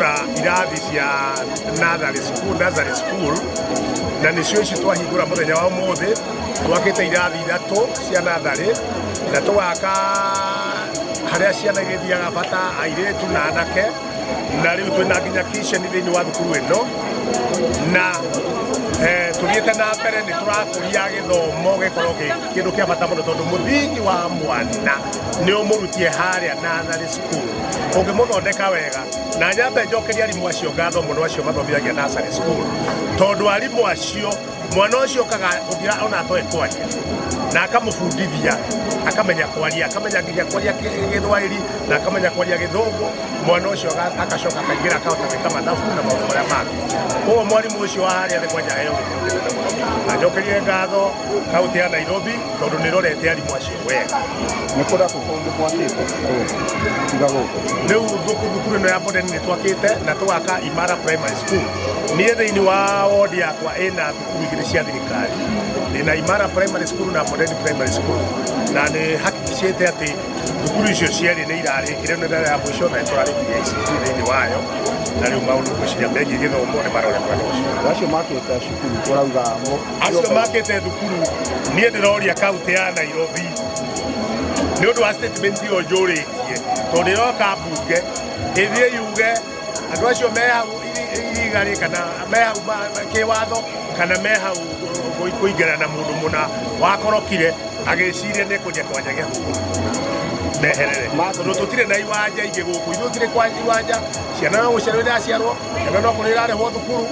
kũhingũra irathi cia nursery school na nĩcio ici twahingũra mũthenya wa ũmũthĩ. Twakĩte irathi 3 cia natharĩ na tũgaka harĩa ciana igĩthiaga bata airĩtu na anake, na rĩu twĩna nginya kitchen thĩinĩ wa thukuru ĩno, na tũthiĩte na mbere nĩ tũrakũria gĩthomo gĩkorwo kĩndũ kĩa bata mũno, tondũ mũthingi wa mwana nĩ ũmũrutie harĩa nursery school. Ũngĩmũthondeka wega, na nyambe njokeria arimũ acio ngatho mũno acio mathomithagia nursery school, tondũ arimũ acio mwana ũcio kaga ũthira ona atoe kwaria na akamũbundithia, akamenya kwaria, akamenya nginya kwaria Gĩthwaĩri na akamenya kwaria Gĩthũngũ. Mwana ũcio agacoka akaingĩra akahota gwĩka mathabu na maũndũ marĩa mangĩ. Koguo mwarimũ ũcio wa harĩa thĩ kwanja heo na njokerie ngatho kaũntĩ ya Nairobi tondũ nĩ rorete arimũ acio wega. Nĩ kũndũ kũndũ mwakĩte tiga gũkũ. Rĩu thukuru ĩno ya Bondeni nĩ twakĩte na tũgaka Imara Primary School. Niĩ thĩinĩ wa wodi yakwa ĩna thukuru igĩrĩ cia thirikari, ndĩna Imara Primary School na Bondeni Primary School, na nĩ hakikishĩte atĩ thukuru icio cierĩ nĩ irarĩkire nĩ ya mũico na tũrarĩkirie ICT thĩinĩ wayo, na rĩu maũndũ macio megiĩ gĩthomo nĩ marore mwena ũcio. Acio makĩte cukuru tũrauga acio makĩte thukuru, niĩ ndĩroria kaũntĩ ya Nairobi nĩ ũndũ wa statement ĩyo njũrĩtie, tondũ ĩroka mbunge ĩthiĩ yuge andũ acio me hau igari kana me hau kĩwatho kana me hau kũingĩra na mũndũ mũna wakorokire agĩciria nĩ kũnja kwanjagia thukuru meherere, tondũ tũtirĩ na iwanja ingĩ gũkũ, ithuĩ tũtirĩ kwa iwanja, ciana no gũciarwo iraciarwo, ciana no kũrĩa irarĩhwo thukuru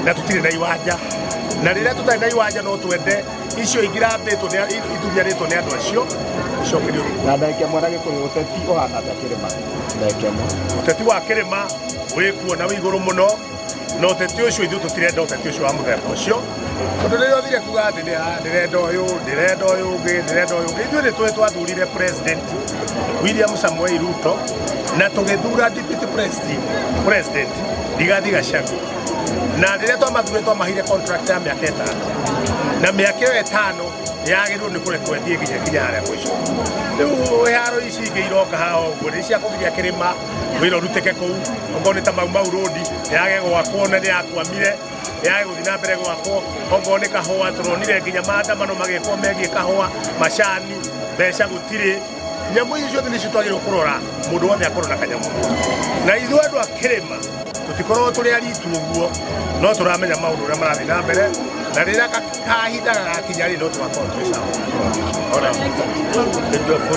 na tũtirĩ na iwanja, na rĩrĩa tũtarĩ na iwanja no twende icio ingĩrambĩtwo ithunyarĩtwo nĩ andũ acio icokerio thukuru. Na ndeke mwana Gĩkũyũ ũteti ũhana atĩa Kĩrĩma? Ũteti wa Kĩrĩma wĩ kuo na wĩ igũrũ mũno, no ũteti ũcio ithuĩ tũtirenda ũteti ũcio wa mũthemba ũcio, tondũ rĩrĩa ũthire kuga atĩ ndĩrenda ũyũ ũngĩ, ithuĩ nĩ tũĩ twathurire President William Samoei Ruto na tũgĩthura Deputy President Rigathi Gachagua, na rĩrĩa twamathurire twamahire contract ya mĩaka 5, na mĩaka ĩyo 5 yagĩrĩirwo nĩ kũrekwo ĩthiĩ nginya harĩa mũico. Rĩu haro ici ingĩ iroka haha ũguo nĩ cia kũgiria Kĩrĩma wĩra ũrutĩke kũu, okorwo nĩ ta Mau Road yage gwakwo na nĩ yakwamire, yage gũthiĩ na mbere gwakwo, okorwo nĩ kahũa tũronire nginya maandamano magĩkwo megiĩ kahũa, macani, mbeca gũtirĩ. Nyamũ ici ciothe nĩcio twagĩrĩirwo kũrora, mũndũ wothe akorwo na kanyamũ. Na ithuĩ andũ a Kĩrĩma tũtikorwo tũrĩ aritu ũguo, no tũramenya maũndũ ũrĩa marathiĩ na mbere, na rĩrĩa kahinda gagakinya rĩ no tũgakorwo twĩ sawa.